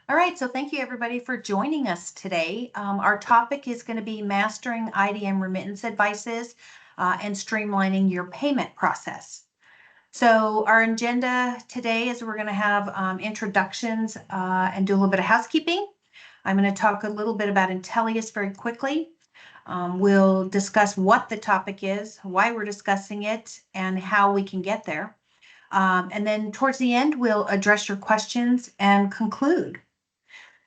All right, so thank you everybody for joining us today. Our topic is going to be mastering IDM remittance advices and streamlining your payment process. So our agenda today is we're going to have introductions and do a little bit of housekeeping. I'm going to talk a little bit about Intellius very quickly. We'll discuss what the topic is, why we're discussing it, and how we can get there. And then towards the end, we'll address your questions and conclude.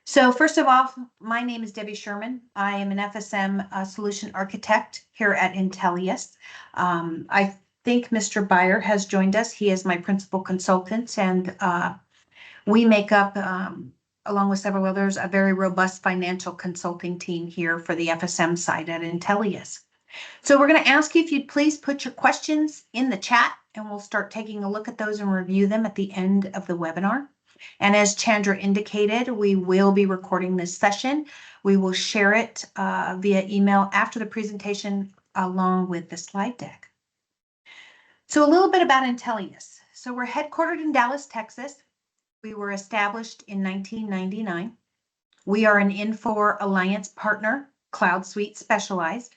So first of all, my name is Debbie Sherman. I am an FSM solution architect here at Intellius. I think Mr. Byer has joined us. He is my principal consultant, and we make up, along with several others, a very robust financial consulting team here for the FSM side at Intellius. So we're going to ask you if you'd please put your questions in the chat, and we'll start taking a look at those and review them at the end of the webinar. And as Chandra indicated, we will be recording this session. We will share it via email after the presentation along with the slide deck. So a little bit about Intellius. So we're headquartered in Dallas, Texas. We were established in 1999. We are an Infor Alliance partner, Cloud Suite specialized.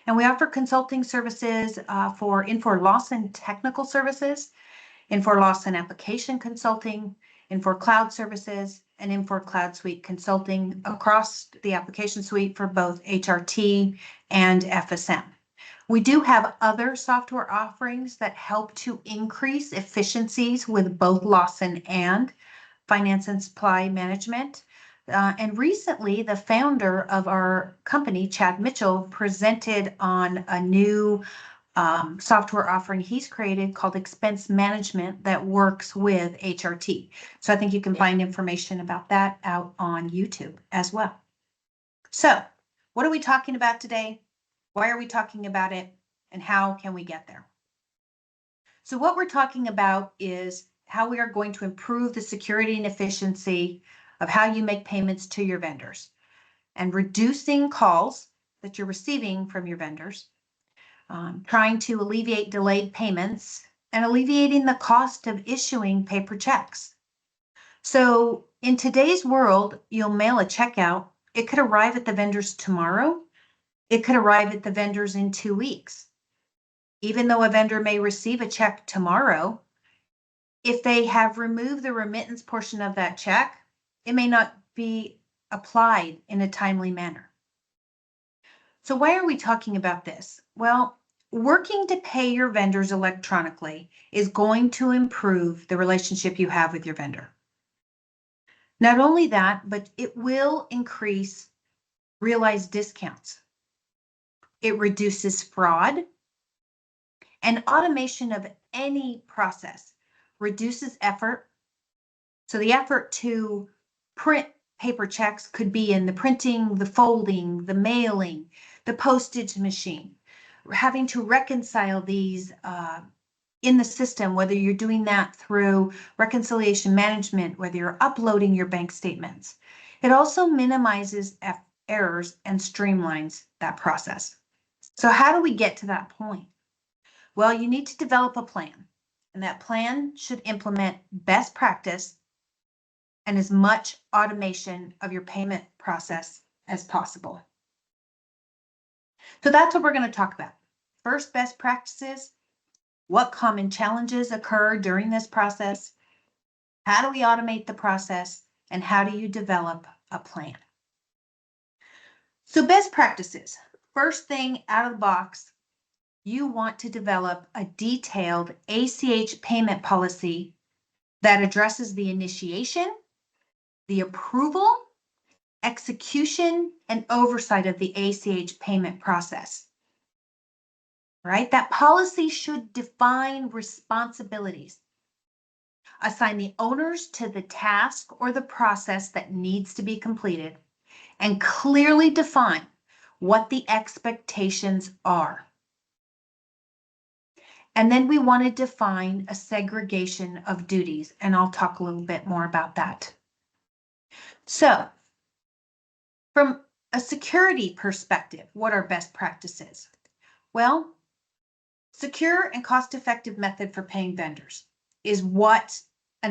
And we offer consulting services for Infor Lawson technical services, Infor Lawson application consulting, Infor Cloud Services, and Infor Cloud Suite Consulting across the application suite for both HRT and FSM. We do have other software offerings that help to increase efficiencies with both Lawson and finance and supply management. And recently, the founder of our company, Chad Mitchell, presented on a new software offering he's created called Expense Management that works with HRT. So I think you can find information about that out on YouTube as well. So what are we talking about today? Why are we talking about it? And how can we get there? So what we're talking about is how we are going to improve the security and efficiency of how you make payments to your vendors and reducing calls that you're receiving from your vendors. Trying to alleviate delayed payments and alleviating the cost of issuing paper checks. So in today's world, you'll mail a check out. It could arrive at the vendors tomorrow. It could arrive at the vendors in 2 weeks. Even though a vendor may receive a check tomorrow, if they have removed the remittance portion of that check, it may not be applied in a timely manner. So why are we talking about this? Well, working to pay your vendors electronically is going to improve the relationship you have with your vendor. Not only that, but it will increase realized discounts. It reduces fraud, and automation of any process reduces effort. So the effort to print paper checks could be in the printing, the folding, the mailing, the postage machine. Having to reconcile these in the system, whether you're doing that through reconciliation management, whether you're uploading your bank statements. It also minimizes errors and streamlines that process. So how do we get to that point? Well, you need to develop a plan, and that plan should implement best practice and as much automation of your payment process as possible. So that's what we're going to talk about. First, best practices. What common challenges occur during this process? How do we automate the process? And how do you develop a plan? So best practices. First thing out of the box, you want to develop a detailed ACH payment policy that addresses the initiation, the approval, execution, and oversight of the ACH payment process. Right? That policy should define responsibilities, assign the owners to the task or the process that needs to be completed, and clearly define what the expectations are. And then we want to define a segregation of duties, and I'll talk a little bit more about that. So, from a security perspective, what are best practices? Well, secure and cost-effective method for paying vendors is what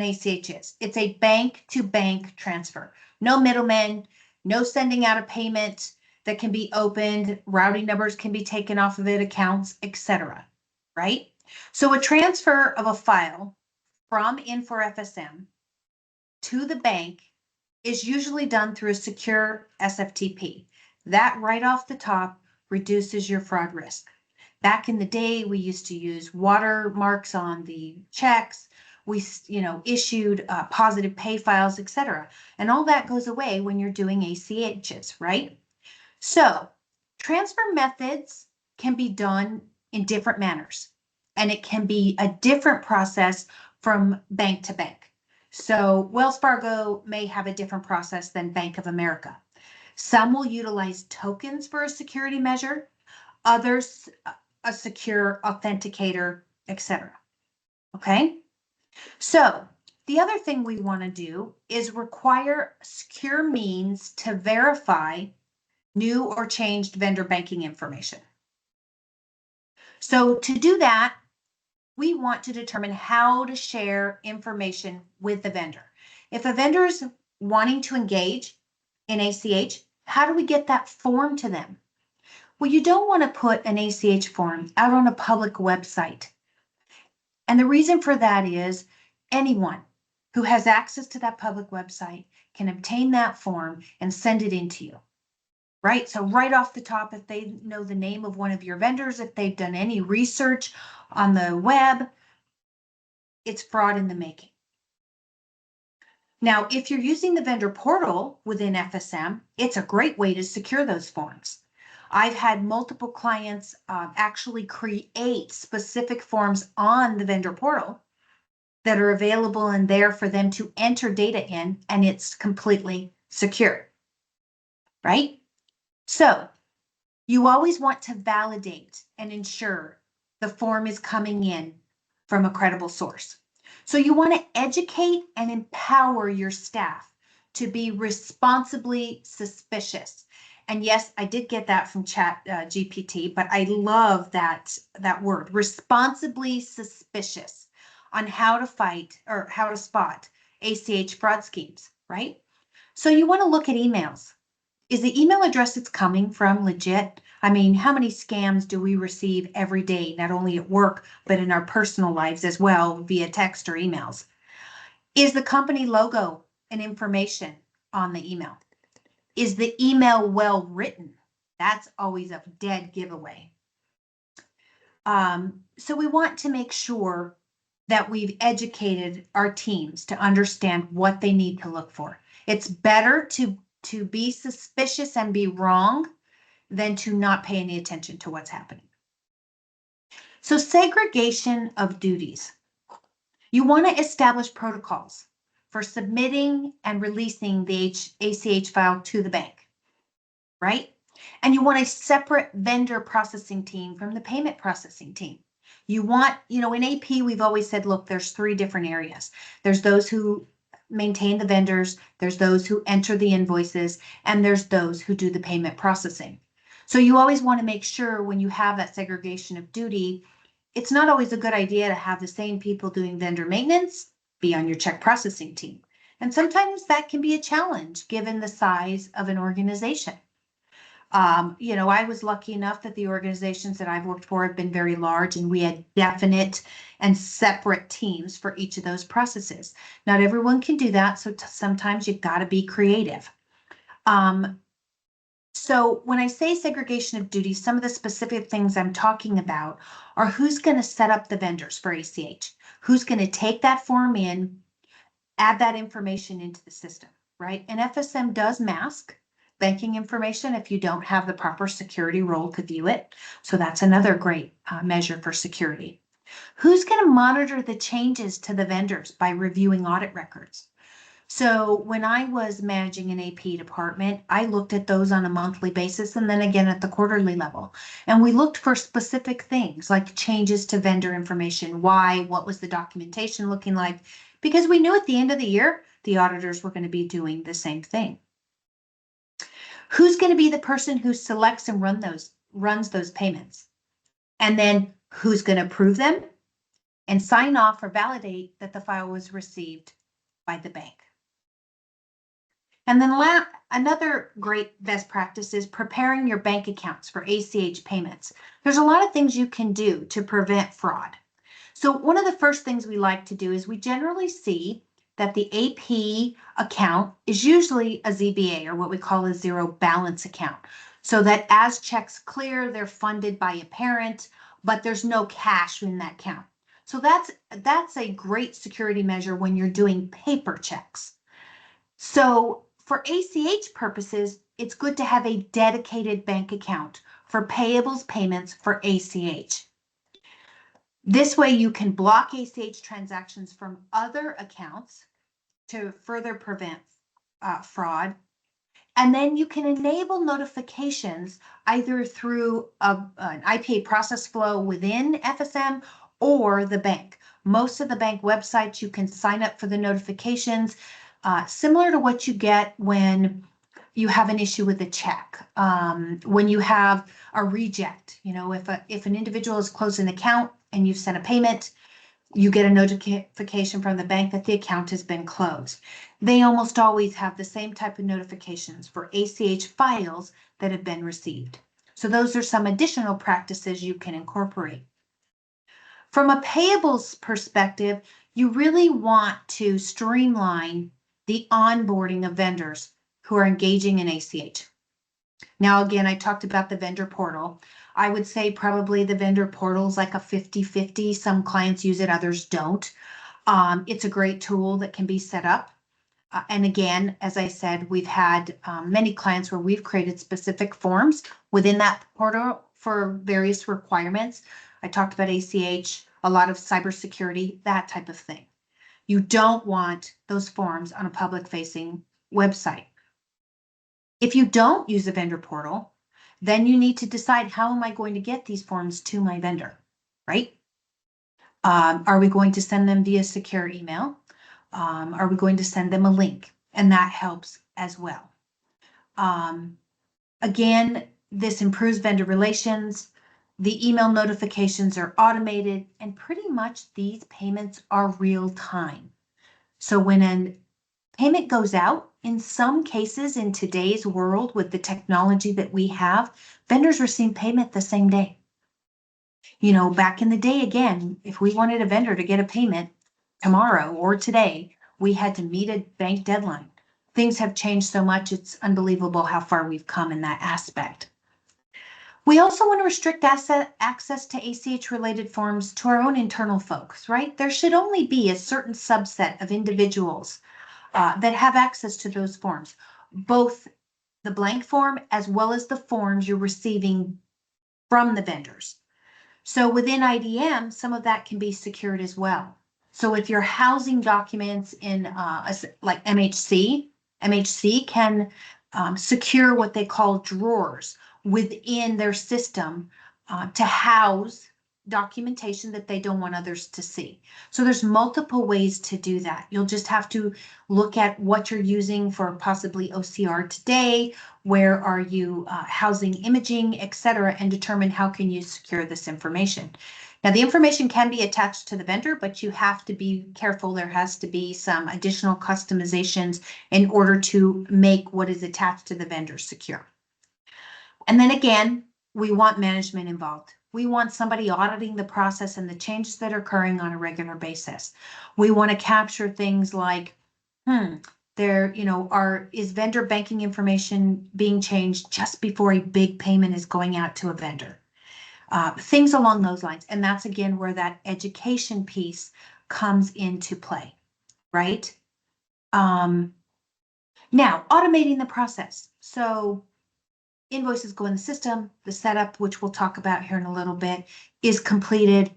an ACH is. It's a bank-to-bank transfer. No middlemen, no sending out a payment that can be opened, routing numbers can be taken off of it, accounts, etc. Right? So a transfer of a file from Infor FSM to the bank is usually done through a secure SFTP. That right off the top reduces your fraud risk. Back in the day, we used to use watermarks on the checks. We, issued positive pay files, etc. And all that goes away when you're doing ACHs, right? So transfer methods can be done in different manners, and it can be a different process from bank to bank. So Wells Fargo may have a different process than Bank of America. Some will utilize tokens for a security measure, others a secure authenticator, etc. Okay? So the other thing we want to do is require secure means to verify new or changed vendor banking information. So to do that, we want to determine how to share information with the vendor. If a vendor is wanting to engage in ACH, how do we get that form to them? Well, you don't want to put an ACH form out on a public website. And the reason for that is anyone who has access to that public website can obtain that form and send it in to you. Right? So right off the top, if they know the name of one of your vendors, if they've done any research on the web, it's fraud in the making. Now, if you're using the vendor portal within FSM, it's a great way to secure those forms. I've had multiple clients actually create specific forms on the vendor portal that are available and there for them to enter data in, and it's completely secure, right? So you always want to validate and ensure the form is coming in from a credible source. So you want to educate and empower your staff to be responsibly suspicious. And yes, I did get that from Chat GPT, but I love that word, responsibly suspicious, on how to fight or how to spot ACH fraud schemes, right? So you want to look at emails. Is the email address it's coming from legit? I mean, how many scams do we receive every day, not only at work, but in our personal lives as well, via text or emails? Is the company logo and information on the email? Is the email well written? That's always a dead giveaway. So we want to make sure that we've educated our teams to understand what they need to look for. It's better to be suspicious and be wrong than to not pay any attention to what's happening. So segregation of duties. You want to establish protocols for submitting and releasing the ACH file to the bank, right? And you want a separate vendor processing team from the payment processing team. You want, in AP, we've always said, look, there's 3 different areas. There's those who maintain the vendors, there's those who enter the invoices, and there's those who do the payment processing. So you always want to make sure when you have that segregation of duty, it's not always a good idea to have the same people doing vendor maintenance be on your check processing team. And sometimes that can be a challenge given the size of an organization. I was lucky enough that the organizations that I've worked for have been very large, and we had definite and separate teams for each of those processes. Not everyone can do that, so sometimes you've got to be creative. So when I say segregation of duties, some of the specific things I'm talking about are who's going to set up the vendors for ACH, who's going to take that form in, add that information into the system, right? And FSM does mask banking information if you don't have the proper security role to view it. So that's another great measure for security. Who's going to monitor the changes to the vendors by reviewing audit records? So when I was managing an AP department, I looked at those on a monthly basis and then again at the quarterly level. And we looked for specific things like changes to vendor information. Why? What was the documentation looking like? Because we knew at the end of the year, the auditors were going to be doing the same thing. Who's going to be the person who selects and runs those payments? And then who's going to approve them? and sign off or validate that the file was received by the bank. And then another great best practice is preparing your bank accounts for ACH payments. There's a lot of things you can do to prevent fraud. So one of the first things we like to do is we generally see that the AP account is usually a ZBA, or what we call a zero balance account. So that as checks clear, they're funded by a parent, but there's no cash in that account. So that's a great security measure when you're doing paper checks. So for ACH purposes, it's good to have a dedicated bank account for payables payments for ACH. This way you can block ACH transactions from other accounts to further prevent fraud. And then you can enable notifications either through an IPA process flow within FSM or the bank. Most of the bank websites, you can sign up for the notifications, similar to what you get when you have an issue with a check, when you have a reject. You know, if an individual has closed an account and you've sent a payment, you get a notification from the bank that the account has been closed. They almost always have the same type of notifications for ACH files that have been received. So those are some additional practices you can incorporate. From a payables perspective, you really want to streamline the onboarding of vendors who are engaging in ACH. Now, again, I talked about the vendor portal. I would say probably the vendor portal is like a 50-50. Some clients use it, others don't. It's a great tool that can be set up. And again, as I said, we've had many clients where we've created specific forms within that portal for various requirements. I talked about ACH, a lot of cybersecurity, that type of thing. You don't want those forms on a public-facing website. If you don't use a vendor portal, then you need to decide, how am I going to get these forms to my vendor, right? Are we going to send them via secure email? Are we going to send them a link? And that helps as well. Again, this improves vendor relations. The email notifications are automated, and pretty much these payments are real time. So when a payment goes out, in some cases in today's world with the technology that we have, vendors receive payment the same day. You know, back in the day, again, if we wanted a vendor to get a payment tomorrow or today, we had to meet a bank deadline. Things have changed so much, it's unbelievable how far we've come in that aspect. We also want to restrict access to ACH related forms to our own internal folks, right? There should only be a certain subset of individuals that have access to those forms, both the blank form as well as the forms you're receiving from the vendors. So within IDM, some of that can be secured as well. So if you're housing documents in like MHC can secure what they call drawers within their system to house documentation that they don't want others to see. So there's multiple ways to do that. You'll just have to look at what you're using for possibly OCR today, where are you housing imaging, etc., and determine how can you secure this information. Now, the information can be attached to the vendor, but you have to be careful. There has to be some additional customizations in order to make what is attached to the vendor secure. And then again, we want management involved. We want somebody auditing the process and the changes that are occurring on a regular basis. We want to capture things like, is vendor banking information being changed just before a big payment is going out to a vendor? Things along those lines. And that's again where that education piece comes into play, right? Now, automating the process. So invoices go in the system, the setup, which we'll talk about here in a little bit, is completed.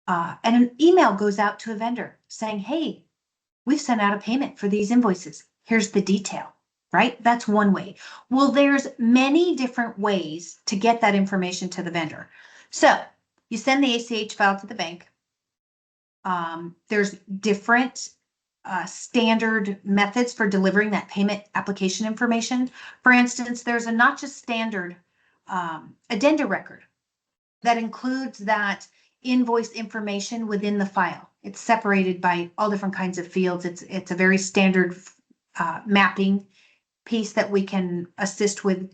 And an email goes out to a vendor saying, hey, we've sent out a payment for these invoices. Here's the detail, right? That's one way. Well, there's many different ways to get that information to the vendor. So you send the ACH file to the bank. There's different standard methods for delivering that payment application information. For instance, there's a not just standard addenda record that includes that invoice information within the file. It's separated by all different kinds of fields. It's a very standard mapping piece that we can assist with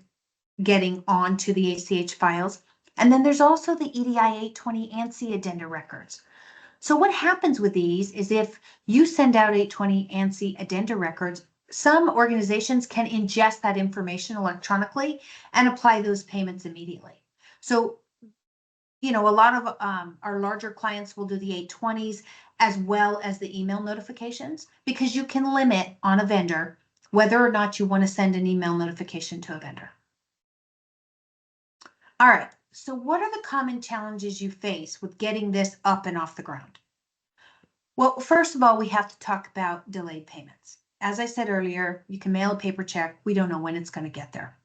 getting onto the ACH files. And then there's also the EDI 820 ANSI addenda records. So what happens with these is if you send out 820 ANSI addenda records, some organizations can ingest that information electronically and apply those payments immediately. So, a lot of our larger clients will do the 820s as well as the email notifications, because you can limit on a vendor whether or not you want to send an email notification to a vendor. All right, so what are the common challenges you face with getting this up and off the ground? Well, first of all, we have to talk about delayed payments. As I said earlier, you can mail a paper check. We don't know when it's going to get there.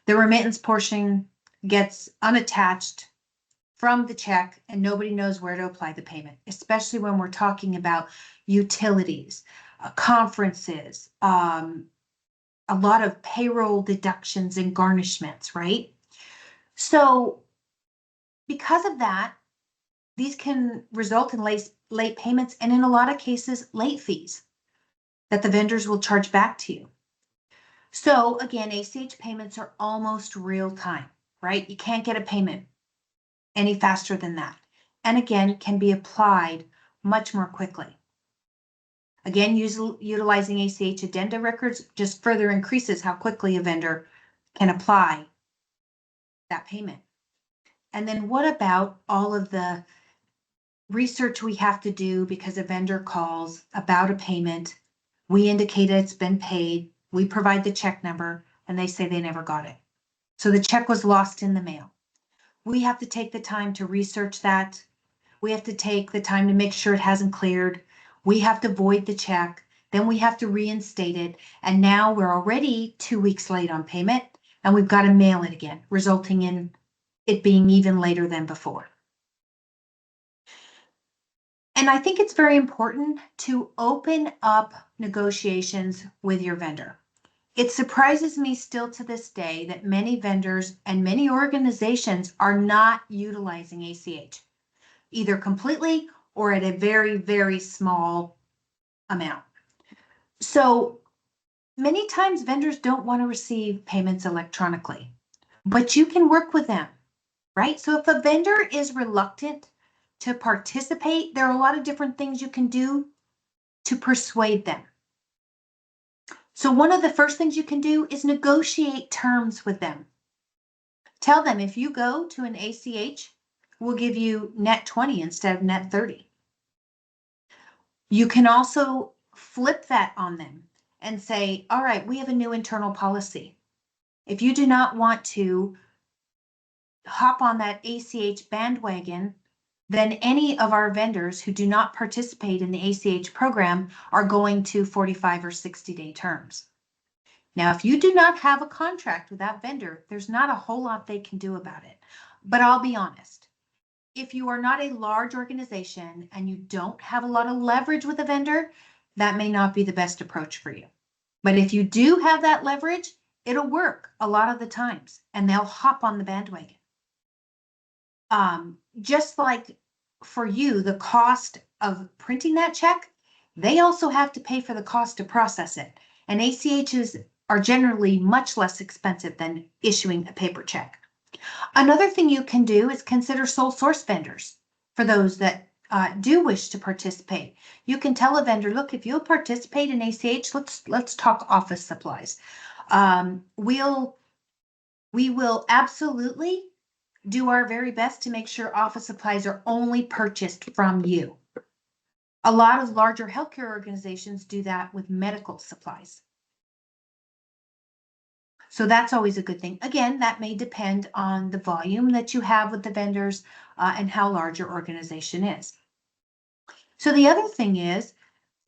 The remittance portion gets unattached from the check and nobody knows where to apply the payment, especially when we're talking about utilities, conferences, a lot of payroll deductions and garnishments, right? So because of that, these can result in late payments and in a lot of cases, late fees that the vendors will charge back to you. So again, ACH payments are almost real time, right? You can't get a payment any faster than that. And again, can be applied much more quickly. Again, utilizing ACH addenda records just further increases how quickly a vendor can apply that payment. And then what about all of the research we have to do because a vendor calls about a payment? We indicate it's been paid, we provide the check number, and they say they never got it. So the check was lost in the mail. We have to take the time to research that. We have to take the time to make sure it hasn't cleared. We have to void the check. Then we have to reinstate it. And now we're already 2 weeks late on payment, and we've got to mail it again, resulting in it being even later than before. And I think it's very important to open up negotiations with your vendor. It surprises me still to this day that many vendors and many organizations are not utilizing ACH, either completely or at a very, very small amount. So many times vendors don't want to receive payments electronically, but you can work with them, right? So if a vendor is reluctant to participate, there are a lot of different things you can do to persuade them. So one of the first things you can do is negotiate terms with them. Tell them if you go to an ACH, we'll give you net 20 instead of net 30. You can also flip that on them and say, all right, we have a new internal policy. If you do not want to hop on that ACH bandwagon, then any of our vendors who do not participate in the ACH program are going to 45 or 60-day terms. Now, if you do not have a contract with that vendor, there's not a whole lot they can do about it. But I'll be honest, if you are not a large organization and you don't have a lot of leverage with a vendor, that may not be the best approach for you. But if you do have that leverage, it'll work a lot of the times and they'll hop on the bandwagon. Just like for you, the cost of printing that check, they also have to pay for the cost to process it. And ACHs are generally much less expensive than issuing a paper check. Another thing you can do is consider sole source vendors for those that do wish to participate. You can tell a vendor, look, if you'll participate in ACH, let's talk office supplies. We will absolutely do our very best to make sure office supplies are only purchased from you. A lot of larger healthcare organizations do that with medical supplies. So that's always a good thing. Again, that may depend on the volume that you have with the vendors and how large your organization is. So the other thing is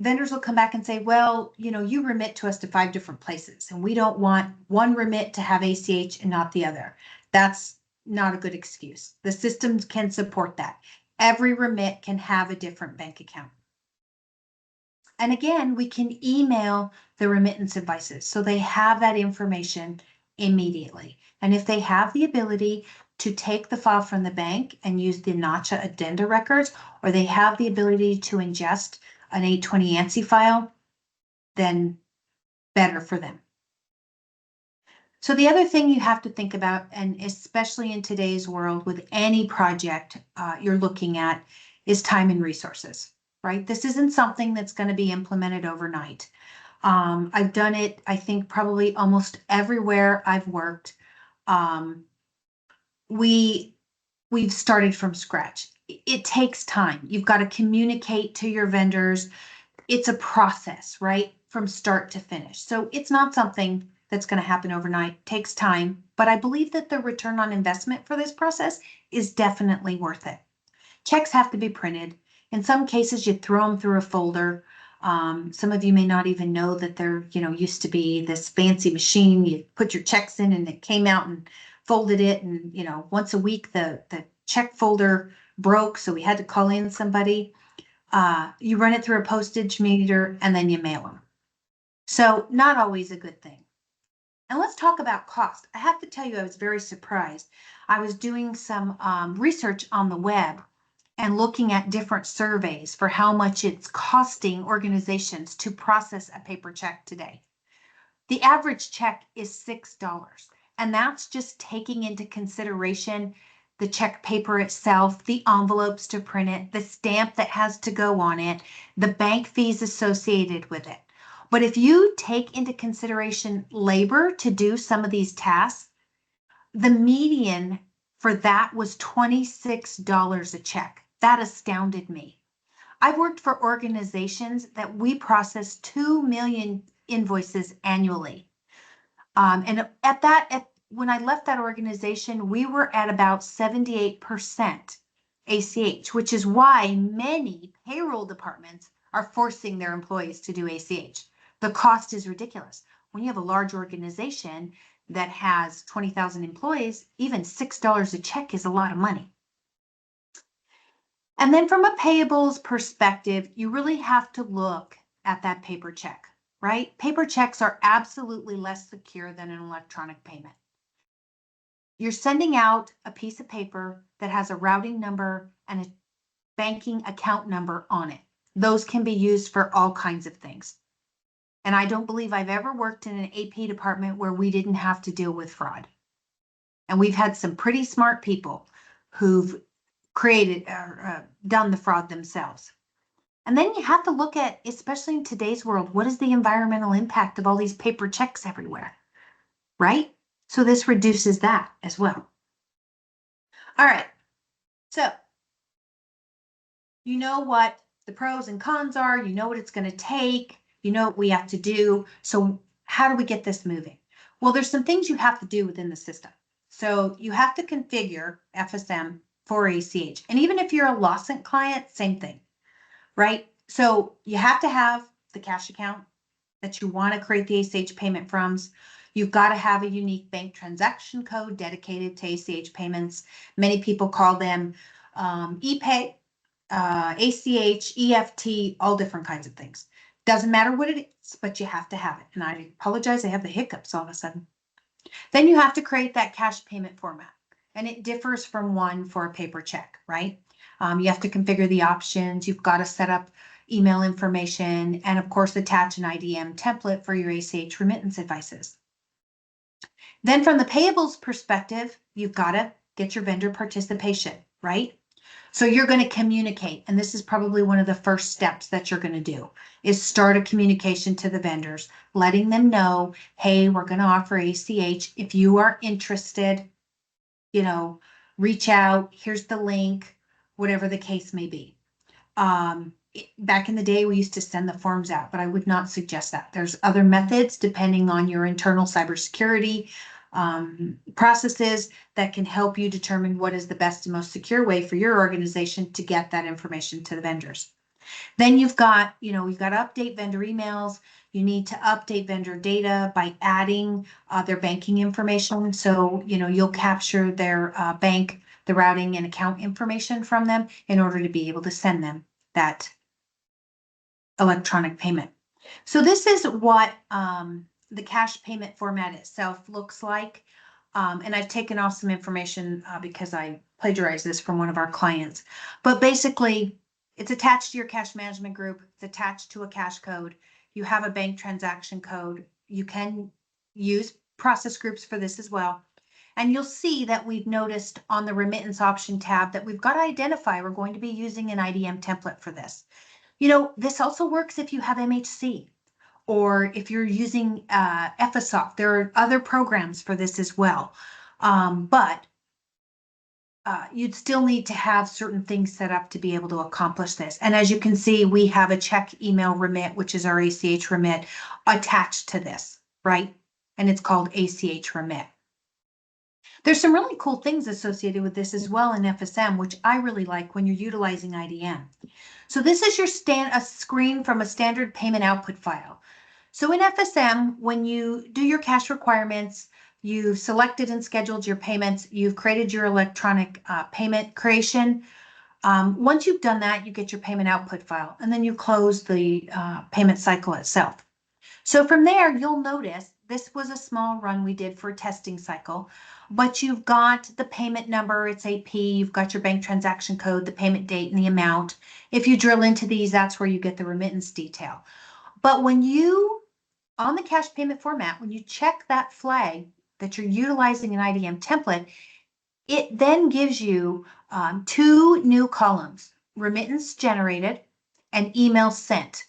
vendors will come back and say, well, you remit to us to 5 different places and we don't want one remit to have ACH and not the other. That's not a good excuse. The systems can support that. Every remit can have a different bank account. And again, we can email the remittance advices so they have that information immediately. And if they have the ability, to take the file from the bank and use the NACHA addenda records, or they have the ability to ingest an 820 ANSI file, then better for them. So the other thing you have to think about, and especially in today's world with any project you're looking at, is time and resources, right? This isn't something that's going to be implemented overnight. I've done it, I think, probably almost everywhere I've worked. We've started from scratch. It takes time. You've got to communicate to your vendors. It's a process, right? From start to finish. So it's not something that's going to happen overnight. It takes time, but I believe that the return on investment for this process is definitely worth it. Checks have to be printed. In some cases, you throw them through a folder. Some of you may not even know that there, used to be this fancy machine. You put your checks in and it came out and folded it. And, once a week, the check folder broke. So we had to call in somebody. You run it through a postage meter and then you mail them. So not always a good thing. And let's talk about cost. I have to tell you, I was very surprised. I was doing some research on the web and looking at different surveys for how much it's costing organizations to process a paper check today. The average check is $6, and that's just taking into consideration the check paper itself, the envelopes to print it, the stamp that has to go on it, the bank fees associated with it. But if you take into consideration labor to do some of these tasks, the median for that was $26 a check. That astounded me. I've worked for organizations that we process 2 million invoices annually. And when I left that organization, we were at about 78% ACH, which is why many payroll departments are forcing their employees to do ACH. The cost is ridiculous. When you have a large organization that has 20,000 employees, even $6 a check is a lot of money. And then from a payables perspective, you really have to look at that paper check, right? Paper checks are absolutely less secure than an electronic payment. You're sending out a piece of paper that has a routing number and a banking account number on it. Those can be used for all kinds of things. And I don't believe I've ever worked in an AP department where we didn't have to deal with fraud. And we've had some pretty smart people who've created or done the fraud themselves. And then you have to look at, especially in today's world, what is the environmental impact of all these paper checks everywhere, right? So this reduces that as well. All right, so you know what the pros and cons are, you know what it's going to take, you know what we have to do. So how do we get this moving? Well, there's some things you have to do within the system. So you have to configure FSM for ACH. And even if you're a Lawson client, same thing, right? So you have to have the cash account that you want to create the ACH payment from. You've got to have a unique bank transaction code dedicated to ACH payments. Many people call them ePay, ACH, EFT, all different kinds of things. Doesn't matter what it is, but you have to have it. And I apologize, I have the hiccups all of a sudden. Then you have to create that cash payment format. And it differs from one for a paper check, right? You have to configure the options. You've got to set up email information and, of course, attach an IDM template for your ACH remittance advices. Then from the payables perspective, you've got to get your vendor participation, right? So you're going to communicate, and this is probably one of the first steps that you're going to do, is start a communication to the vendors, letting them know, hey, we're going to offer ACH. If you are interested, reach out, here's the link, whatever the case may be. Back in the day, we used to send the forms out, but I would not suggest that. There's other methods depending on your internal cybersecurity processes that can help you determine what is the best and most secure way for your organization to get that information to the vendors. Then you've got to update vendor emails. You need to update vendor data by adding their banking information. So, you'll capture their bank, the routing and account information from them in order to be able to send them that electronic payment. So this is what the cash payment format itself looks like. And I've taken off some information because I plagiarized this from one of our clients. But basically, it's attached to your cash management group. It's attached to a cash code. You have a bank transaction code. You can use process groups for this as well. And you'll see that we've noticed on the remittance option tab that we've got to identify we're going to be using an IDM template for this. This also works if you have MHC or if you're using FSOC. There are other programs for this as well. But you'd still need to have certain things set up to be able to accomplish this. And as you can see, we have a check email remit, which is our ACH remit, attached to this, right? And it's called ACH remit. There's some really cool things associated with this as well in FSM, which I really like when you're utilizing IDM. So this is your a screen from a standard payment output file. So in FSM, when you do your cash requirements, you've selected and scheduled your payments, you've created your electronic payment creation. Once you've done that, you get your payment output file, and then you close the payment cycle itself. So from there, you'll notice this was a small run we did for a testing cycle, but you've got the payment number, it's AP, you've got your bank transaction code, the payment date, and the amount. If you drill into these, that's where you get the remittance detail. But when you, on the cash payment format, when you check that flag that you're utilizing an IDM template, it then gives you two new columns, remittance generated and email sent.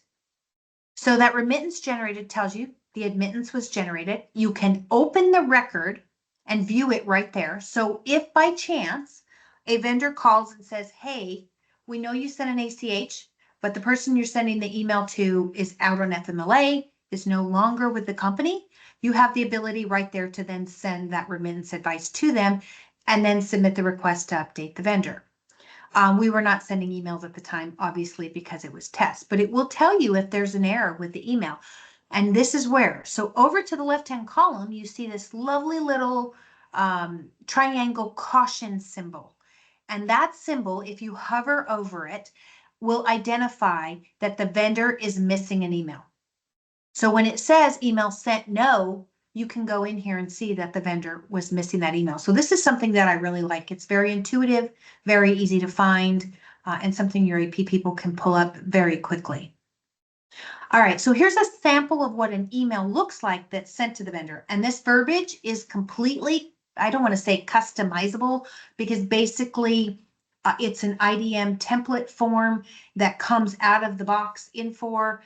So that remittance generated tells you the admittance was generated. You can open the record and view it right there. So if by chance a vendor calls and says, hey, we know you sent an ACH, but the person you're sending the email to is out on FMLA, is no longer with the company, you have the ability right there to then send that remittance advice to them and then submit the request to update the vendor. We were not sending emails at the time, obviously, because it was test, but it will tell you if there's an error with the email. And this is where, so over to the left-hand column, you see this lovely little triangle caution symbol. And that symbol, if you hover over it, will identify that the vendor is missing an email. So when it says email sent no, you can go in here and see that the vendor was missing that email. So this is something that I really like. It's very intuitive, very easy to find, and something your AP people can pull up very quickly. All right, so here's a sample of what an email looks like that's sent to the vendor. And this verbiage is completely, I don't want to say customizable, because basically it's an IDM template form that comes out of the box Infor.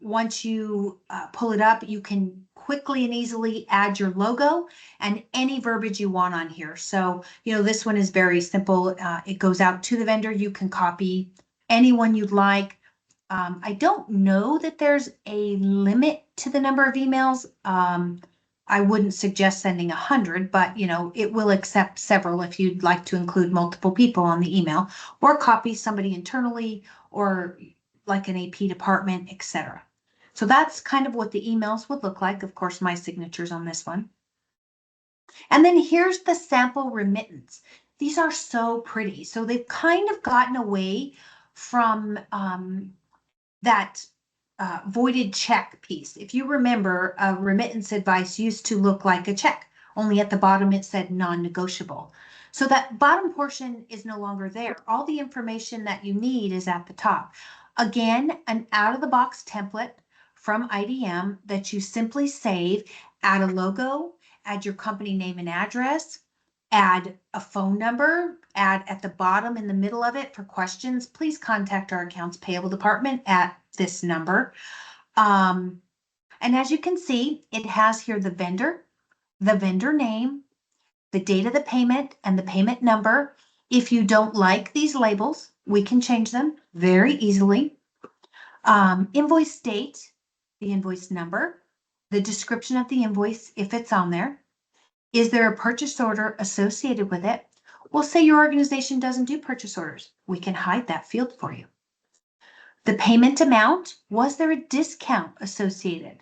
Once you pull it up, you can quickly and easily add your logo and any verbiage you want on here. So, this one is very simple. It goes out to the vendor. You can copy anyone you'd like. I don't know that there's a limit to the number of emails. I wouldn't suggest sending 100, but it will accept several if you'd like to include multiple people on the email or copy somebody internally or like an AP department, etc. So that's kind of what the emails would look like. Of course, my signature's on this one. And then here's the sample remittance. These are so pretty. So they've kind of gotten away from that voided check piece. If you remember, a remittance advice used to look like a check, only at the bottom it said non-negotiable. So that bottom portion is no longer there. All the information that you need is at the top. Again, an out-of-the-box template from IDM that you simply save, add a logo, add your company name and address, add a phone number, add at the bottom in the middle of it for questions. Please contact our accounts payable department at this number. And as you can see, it has here the vendor name, the date of the payment, and the payment number. If you don't like these labels, we can change them very easily. Invoice date, the invoice number, the description of the invoice if it's on there. Is there a purchase order associated with it? Well, say your organization doesn't do purchase orders. We can hide that field for you. The payment amount, was there a discount associated?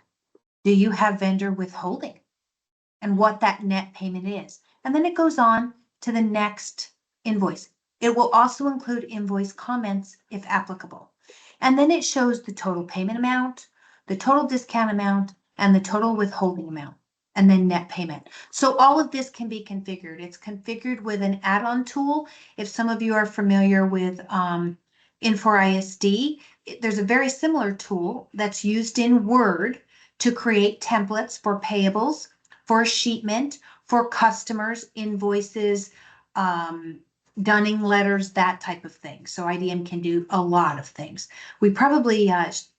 Do you have vendor withholding? And what that net payment is. And then it goes on to the next invoice. It will also include invoice comments if applicable. And then it shows the total payment amount, the total discount amount, and the total withholding amount. and then net payment. So all of this can be configured. It's configured with an add-on tool. If some of you are familiar with Infor ISD, there's a very similar tool that's used in Word to create templates for payables, for sheetment, for customers, invoices, dunning letters, that type of thing. So IDM can do a lot of things. We probably,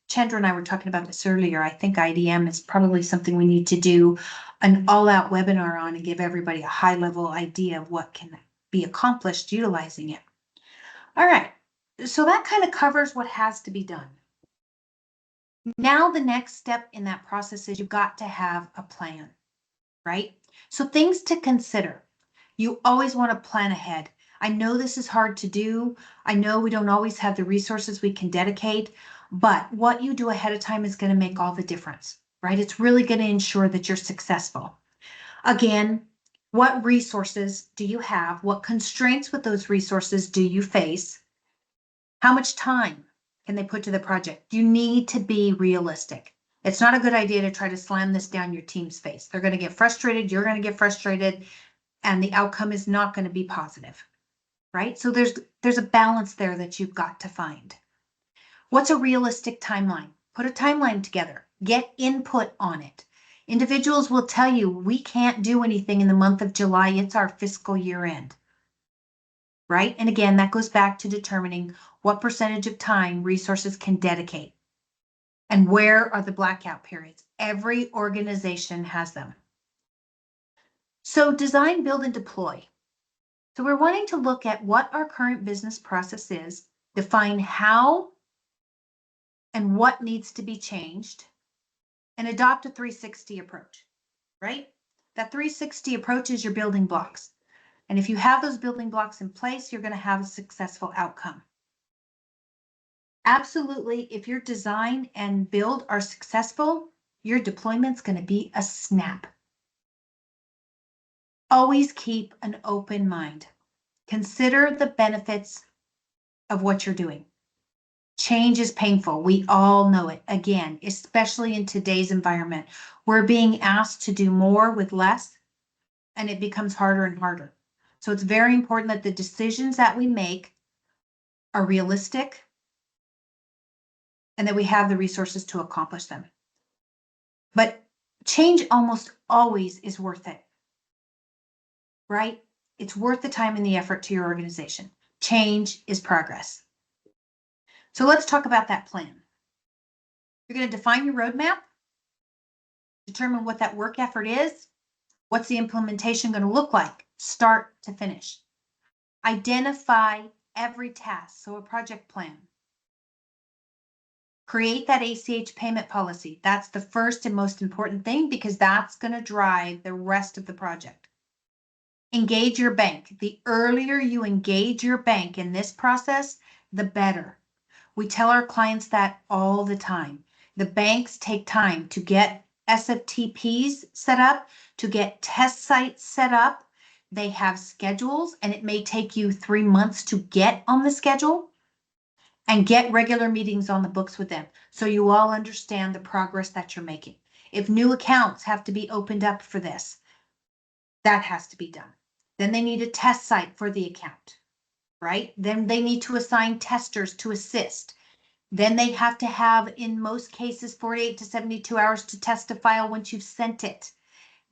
Chandra and I were talking about this earlier. I think IDM is probably something we need to do an all-out webinar on and give everybody a high-level idea of what can be accomplished utilizing it. All right, so that kind of covers what has to be done. Now the next step in that process is you've got to have a plan, right? So things to consider. You always want to plan ahead. I know this is hard to do. I know we don't always have the resources we can dedicate, but what you do ahead of time is going to make all the difference, right? It's really going to ensure that you're successful. Again, what resources do you have? What constraints with those resources do you face? How much time can they put to the project? You need to be realistic. It's not a good idea to try to slam this down your team's face. They're going to get frustrated. You're going to get frustrated, and the outcome is not going to be positive, right? So there's a balance there that you've got to find. What's a realistic timeline? Put a timeline together. Get input on it. Individuals will tell you, we can't do anything in the month of July. It's our fiscal year end, right? And again, that goes back to determining what percentage of time resources can dedicate and where are the blackout periods. Every organization has them. So design, build, and deploy. So we're wanting to look at what our current business process is, define how and what needs to be changed, and adopt a 360 approach, right? That 360 approach is your building blocks. And if you have those building blocks in place, you're going to have a successful outcome. Absolutely, if your design and build are successful, your deployment's going to be a snap. Always keep an open mind. Consider the benefits of what you're doing. Change is painful. We all know it. Again, especially in today's environment, we're being asked to do more with less, and it becomes harder and harder. So it's very important that the decisions that we make are realistic and that we have the resources to accomplish them. But change almost always is worth it, right? It's worth the time and the effort to your organization. Change is progress. So let's talk about that plan. You're going to define your roadmap, determine what that work effort is, what's the implementation going to look like, start to finish. Identify every task, so a project plan. Create that ACH payment policy. That's the first and most important thing because that's going to drive the rest of the project. Engage your bank. The earlier you engage your bank in this process, the better. We tell our clients that all the time. The banks take time to get SFTPs set up, to get test sites set up. They have schedules, and it may take you 3 months to get on the schedule and get regular meetings on the books with them so you all understand the progress that you're making. If new accounts have to be opened up for this, that has to be done. Then they need a test site for the account, right? Then they need to assign testers to assist. Then they have to have, in most cases, 48 to 72 hours to test a file once you've sent it.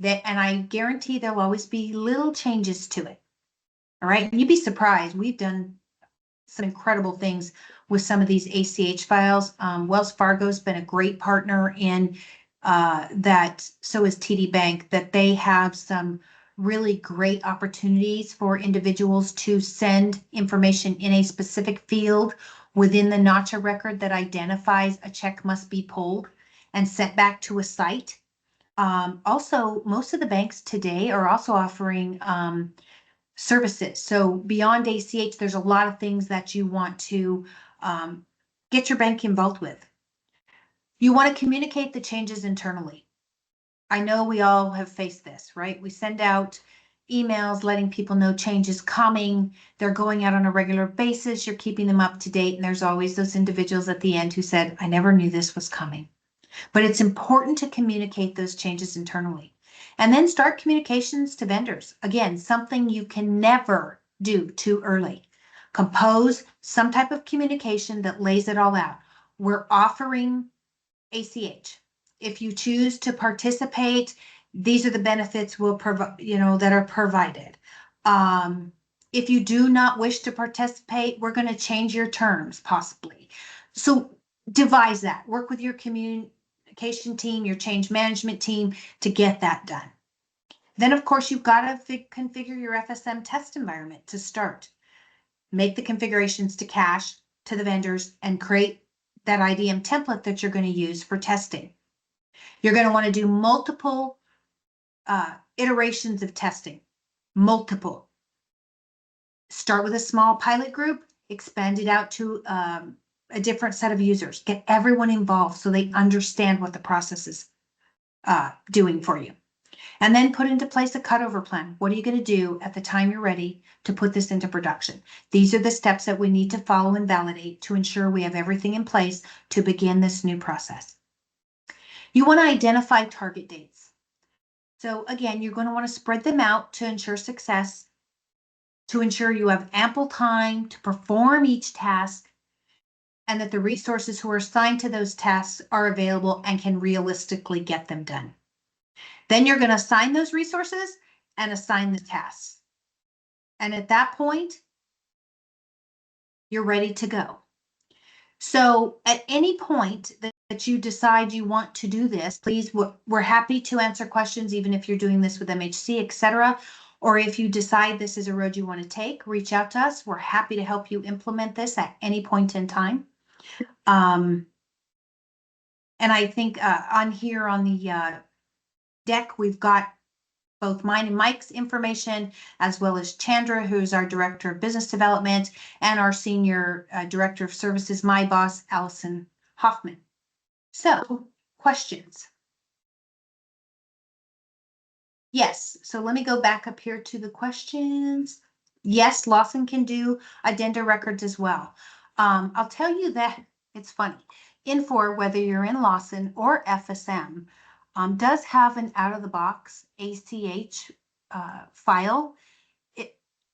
And I guarantee there'll always be little changes to it. All right, and you'd be surprised. We've done some incredible things with some of these ACH files. Wells Fargo's been a great partner in that. So is TD Bank, that they have some really great opportunities for individuals to send information in a specific field within the NACHA record that identifies a check must be pulled and sent back to a site. Also, most of the banks today are also offering services. So beyond ACH, there's a lot of things that you want to get your bank involved with. You want to communicate the changes internally. I know we all have faced this, right? We send out emails letting people know change is coming. They're going out on a regular basis. You're keeping them up to date. And there's always those individuals at the end who said, I never knew this was coming. But it's important to communicate those changes internally. And then start communications to vendors. Again, something you can never do too early. Compose some type of communication that lays it all out. We're offering ACH. If you choose to participate, these are the benefits we'll provide, that are provided. If you do not wish to participate, we're going to change your terms possibly. So devise that, work with your communication team, your change management team to get that done. Then of course you've got to configure your FSM test environment to start. Make the configurations to cache to the vendors and create that IDM template that you're going to use for testing. You're going to want to do multiple iterations of testing, multiple. Start with a small pilot group, expand it out to a different set of users. Get everyone involved so they understand what the process is doing for you. And then put into place a cutover plan. What are you going to do at the time you're ready to put this into production? These are the steps that we need to follow and validate to ensure we have everything in place to begin this new process. You want to identify target dates. So again, you're going to want to spread them out to ensure success, to ensure you have ample time to perform each task, and that the resources who are assigned to those tasks are available and can realistically get them done. Then you're going to assign those resources and assign the tasks. And at that point, you're ready to go. So at any point that you decide you want to do this, please, we're happy to answer questions, even if you're doing this with MHC, etc. Or if you decide this is a road you want to take, reach out to us. We're happy to help you implement this at any point in time. And I think on here on the deck, we've got both mine and Mike's information, as well as Chandra, who's our Director of Business Development, and our Senior Director of Services, my boss, Allison Hoffman. So, questions? Yes, so let me go back up here to the questions. Yes, Lawson can do addenda records as well. I'll tell you that it's funny. Infor, whether you're in Lawson or FSM, does have an out-of-the-box ACH file.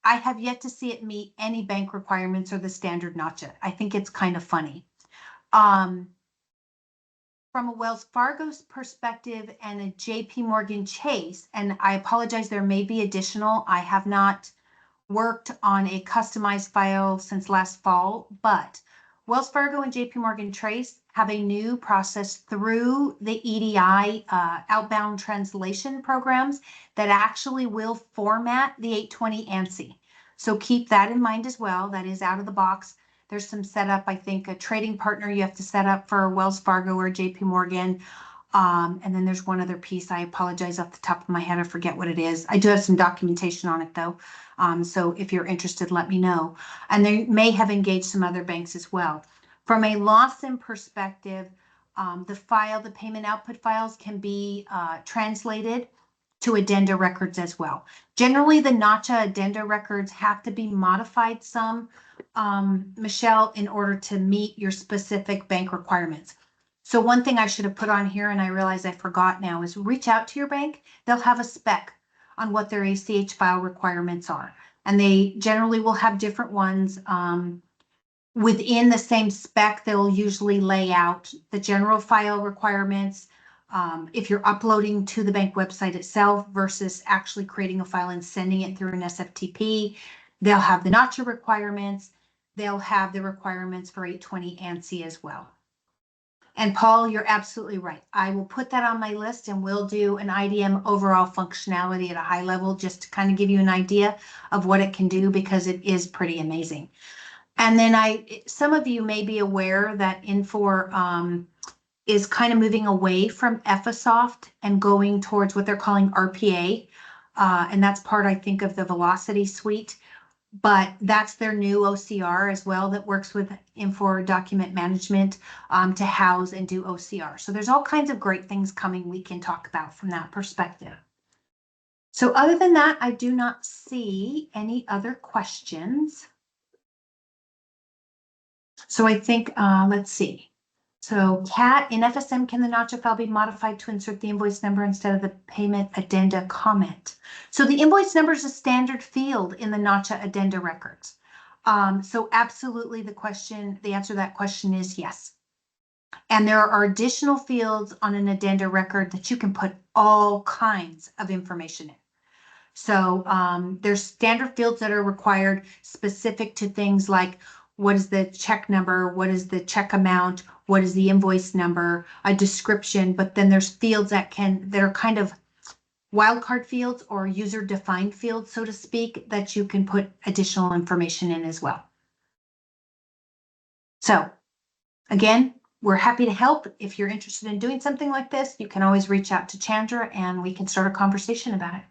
I have yet to see it meet any bank requirements or the standard NACHA. I think it's kind of funny. From a Wells Fargo's perspective and a JP Morgan Chase, and I apologize, there may be additional. I have not worked on a customized file since last fall, but Wells Fargo and JP Morgan Chase have a new process through the EDI outbound translation programs that actually will format the 820 ANSI. So keep that in mind as well. That is out of the box. There's some setup, I think a trading partner you have to set up for Wells Fargo or JP Morgan. And then there's one other piece. I apologize off the top of my head. I forget what it is. I do have some documentation on it though. So if you're interested, let me know. And they may have engaged some other banks as well. From a Lawson perspective, the payment output files can be translated to addenda records as well. Generally, the NACHA addenda records have to be modified some, Michelle, in order to meet your specific bank requirements. So one thing I should have put on here, and I realize I forgot now, is reach out to your bank. They'll have a spec on what their ACH file requirements are. And they generally will have different ones. Within the same spec, they'll usually lay out the general file requirements. If you're uploading to the bank website itself versus actually creating a file and sending it through an SFTP, they'll have the NACHA requirements. They'll have the requirements for 820 ANSI as well. And Paul, you're absolutely right. I will put that on my list and we'll do an IDM overall functionality at a high level just to kind of give you an idea of what it can do, because it is pretty amazing. And then some of you may be aware that Infor is kind of moving away from Effisoft and going towards what they're calling RPA. And that's part, I think, of the Velocity suite. But that's their new OCR as well that works with Infor Document Management to house and do OCR. So there's all kinds of great things coming we can talk about from that perspective. So other than that, I do not see any other questions. So I think, let's see. So Cat, in FSM, can the notcha file be modified to insert the invoice number instead of the payment addenda comment? So the invoice number is a standard field in the notcha addenda records. So absolutely the answer to that question is yes. And there are additional fields on an addenda record that you can put all kinds of information in. So there's standard fields that are required specific to things like what is the check number, what is the check amount, what is the invoice number, a description, but then there's fields that are kind of wildcard fields or user-defined fields, so to speak, that you can put additional information in as well. So again, we're happy to help. If you're interested in doing something like this, you can always reach out to Chandra and we can start a conversation about it.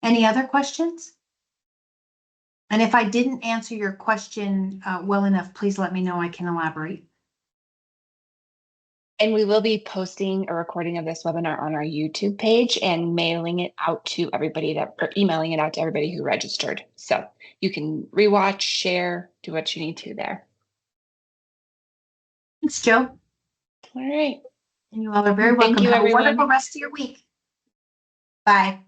Any other questions? And if I didn't answer your question well enough, please let me know. I can elaborate. And we will be posting a recording of this webinar on our YouTube page and mailing it out to everybody or emailing it out to everybody who registered. So you can rewatch, share, do what you need to there. Thanks, Joe. All right. And you all are very welcome. Thank you, Have everyone. a wonderful rest of your week. Bye.